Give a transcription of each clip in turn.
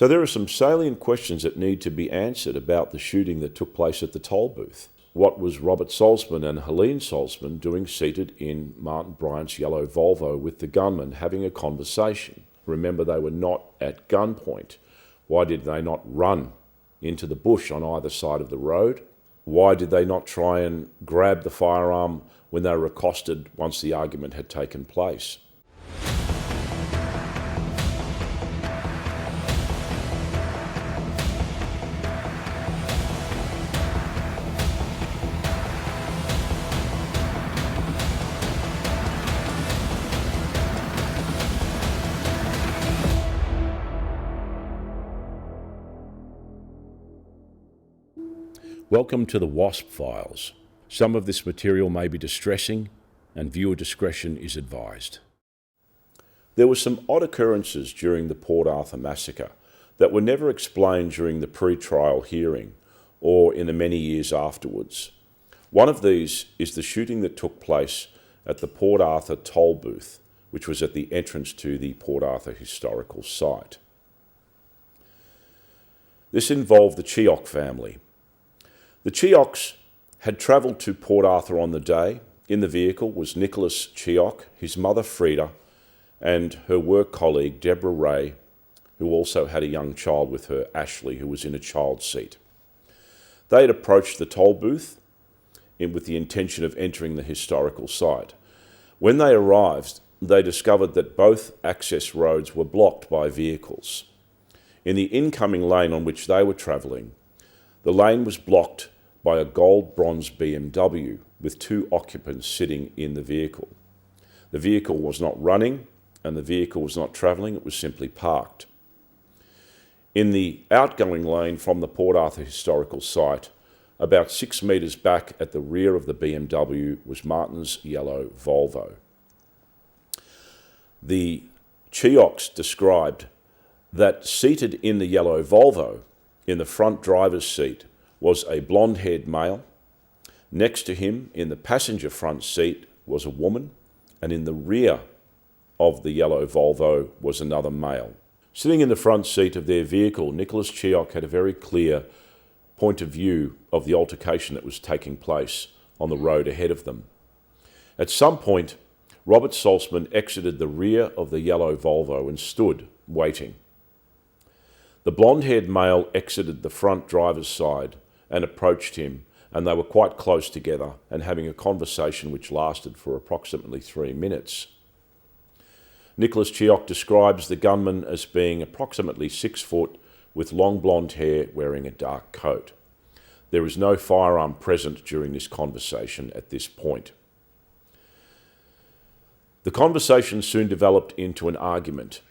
So there are some salient questions that need to be answered about the shooting that took place at the toll booth. What was Robert Salzman and Helene Salzman doing seated in Martin Bryant's yellow Volvo with the gunman having a conversation? Remember, they were not at gunpoint. Why did they not run into the bush on either side of the road? Why did they not try and grab the firearm when they were accosted once the argument had taken place? Welcome to the Wasp Files. Some of this material may be distressing and viewer discretion is advised. There were some odd occurrences during the Port Arthur Massacre that were never explained during the pre-trial hearing or in the many years afterwards. One of these is the shooting that took place at the Port Arthur Tollbooth, which was at the entrance to the Port Arthur historical site. This involved the Cheock family. The Cheocks had travelled to Port Arthur on the day. In the vehicle was Nicholas Cheock, his mother Frida, and her work colleague Deborah Ray, who also had a young child with her, Ashley, who was in a child seat. They had approached the toll booth with the intention of entering the historical site. When they arrived, they discovered that both access roads were blocked by vehicles. In the incoming lane on which they were travelling, the lane was blocked by a gold bronze BMW with two occupants sitting in the vehicle. The vehicle was not running and the vehicle was not travelling, it was simply parked. In the outgoing lane from the Port Arthur historical site, about 6 metres back at the rear of the BMW was Martin's yellow Volvo. The Cheocks described that seated in the yellow Volvo, in the front driver's seat, was a blonde-haired male. Next to him, in the passenger front seat, was a woman, and in the rear of the yellow Volvo was another male. Sitting in the front seat of their vehicle, Nicholas Cheock had a very clear point of view of the altercation that was taking place on the road ahead of them. At some point, Robert Salzman exited the rear of the yellow Volvo and stood, waiting. The blonde-haired male exited the front driver's side and approached him, and they were quite close together and having a conversation which lasted for approximately 3 minutes. Nicholas Cheock describes the gunman as being approximately 6 foot with long blonde hair wearing a dark coat. There is no firearm present during this conversation at this point. The conversation soon developed into an argument,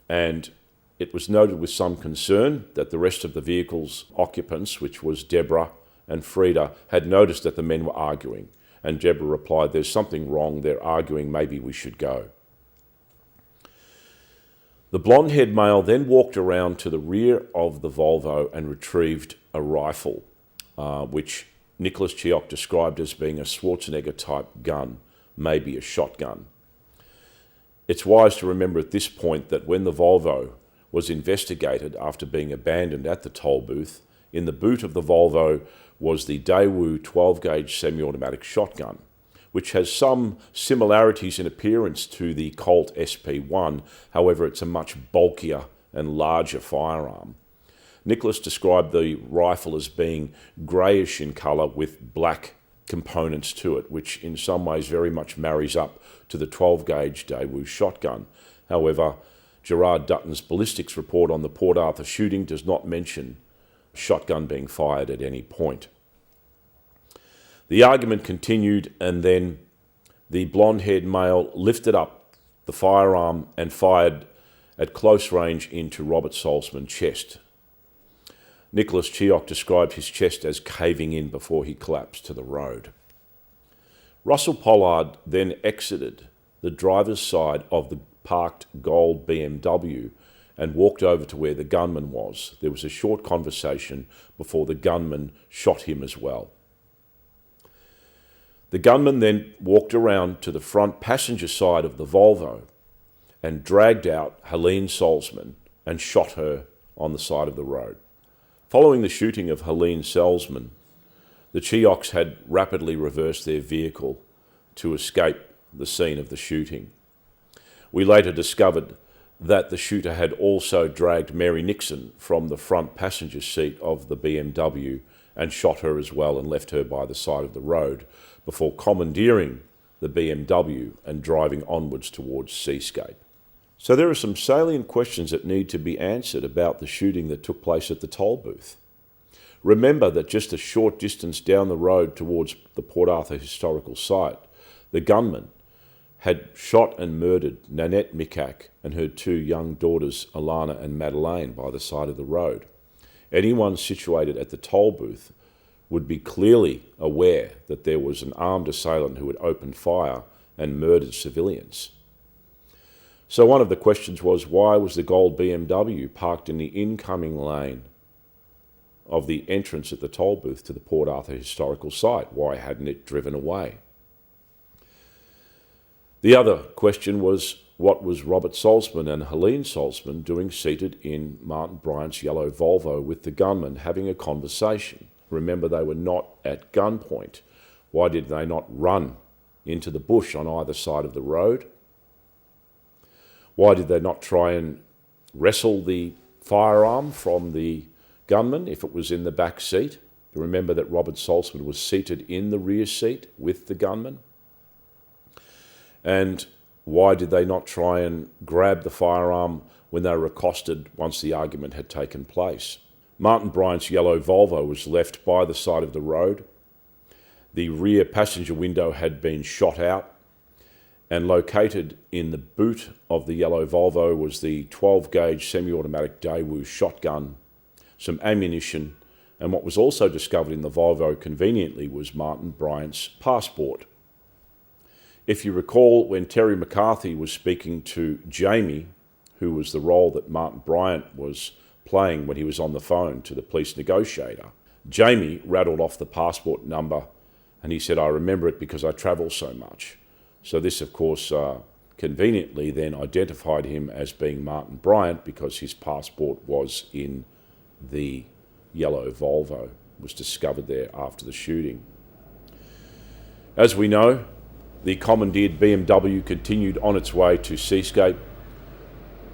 and it was noted with some concern that the rest of the vehicle's occupants, which was Deborah and Frida, had noticed that the men were arguing, and Deborah replied, "There's something wrong, they're arguing, maybe we should go." The blonde-haired male then walked around to the rear of the Volvo and retrieved a rifle, which Nicholas Cheock described as being a Schwarzenegger-type gun, maybe a shotgun. It's wise to remember at this point that when the Volvo was investigated after being abandoned at the toll booth, in the boot of the Volvo was the Daewoo 12-gauge semi-automatic shotgun, which has some similarities in appearance to the Colt SP1, however it's a much bulkier and larger firearm. Nicholas described the rifle as being greyish in colour with black components to it, which in some ways very much marries up to the 12-gauge Daewoo shotgun. However, Gerard Dutton's ballistics report on the Port Arthur shooting does not mention a shotgun being fired at any point. The argument continued, and then the blonde-haired male lifted up the firearm and fired at close range into Robert Salzman's chest. Nicholas Cheock described his chest as caving in before he collapsed to the road. Russell Pollard then exited the driver's side of the parked gold BMW and walked over to where the gunman was. There was a short conversation before the gunman shot him as well. The gunman then walked around to the front passenger side of the Volvo and dragged out Helene Salzman and shot her on the side of the road. Following the shooting of Helene Salzman, the Cheoks had rapidly reversed their vehicle to escape the scene of the shooting. We later discovered that the shooter had also dragged Mary Nixon from the front passenger seat of the BMW and shot her as well and left her by the side of the road before commandeering the BMW and driving onwards towards Seascape. So there are some salient questions that need to be answered about the shooting that took place at the toll booth. Remember that just a short distance down the road towards the Port Arthur historical site, the gunman had shot and murdered Nanette Mikak and her two young daughters, Alana and Madeleine, by the side of the road. Anyone situated at the toll booth would be clearly aware that there was an armed assailant who had opened fire and murdered civilians. So one of the questions was, why was the gold BMW parked in the incoming lane of the entrance at the toll booth to the Port Arthur historical site? Why hadn't it driven away? The other question was, what was Robert Salzman and Helene Salzman doing seated in Martin Bryant's yellow Volvo with the gunman having a conversation? Remember, they were not at gunpoint. Why did they not run into the bush on either side of the road? Why did they not try and wrestle the firearm from the gunman if it was in the back seat? Remember that Robert Salzman was seated in the rear seat with the gunman. And why did they not try and grab the firearm when they were accosted once the argument had taken place? Martin Bryant's yellow Volvo was left by the side of the road. The rear passenger window had been shot out, and located in the boot of the yellow Volvo was the 12-gauge semi-automatic Daewoo shotgun, some ammunition, and what was also discovered in the Volvo conveniently was Martin Bryant's passport. If you recall, when Terry McCarthy was speaking to Jamie, who was the role that Martin Bryant was playing when he was on the phone to the police negotiator, Jamie rattled off the passport number and he said, "I remember it because I travel so much." So this, of course, conveniently then identified him as being Martin Bryant because his passport was in the yellow Volvo, was discovered there after the shooting. As we know, the commandeered BMW continued on its way to Seascape,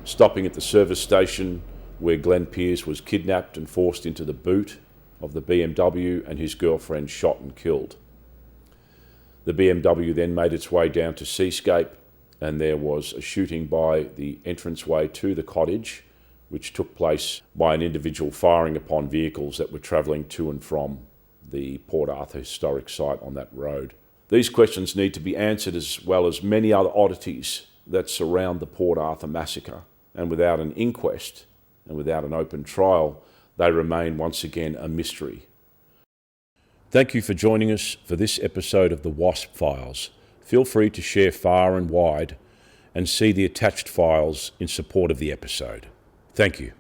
stopping at the service station where Glenn Pearce was kidnapped and forced into the boot of the BMW and his girlfriend shot and killed. The BMW then made its way down to Seascape, and there was a shooting by the entranceway to the cottage, which took place by an individual firing upon vehicles that were travelling to and from the Port Arthur historic site on that road. These questions need to be answered, as well as many other oddities that surround the Port Arthur massacre, and without an inquest and without an open trial, they remain once again a mystery. Thank you for joining us for this episode of the Wasp Files. Feel free to share far and wide and see the attached files in support of the episode. Thank you.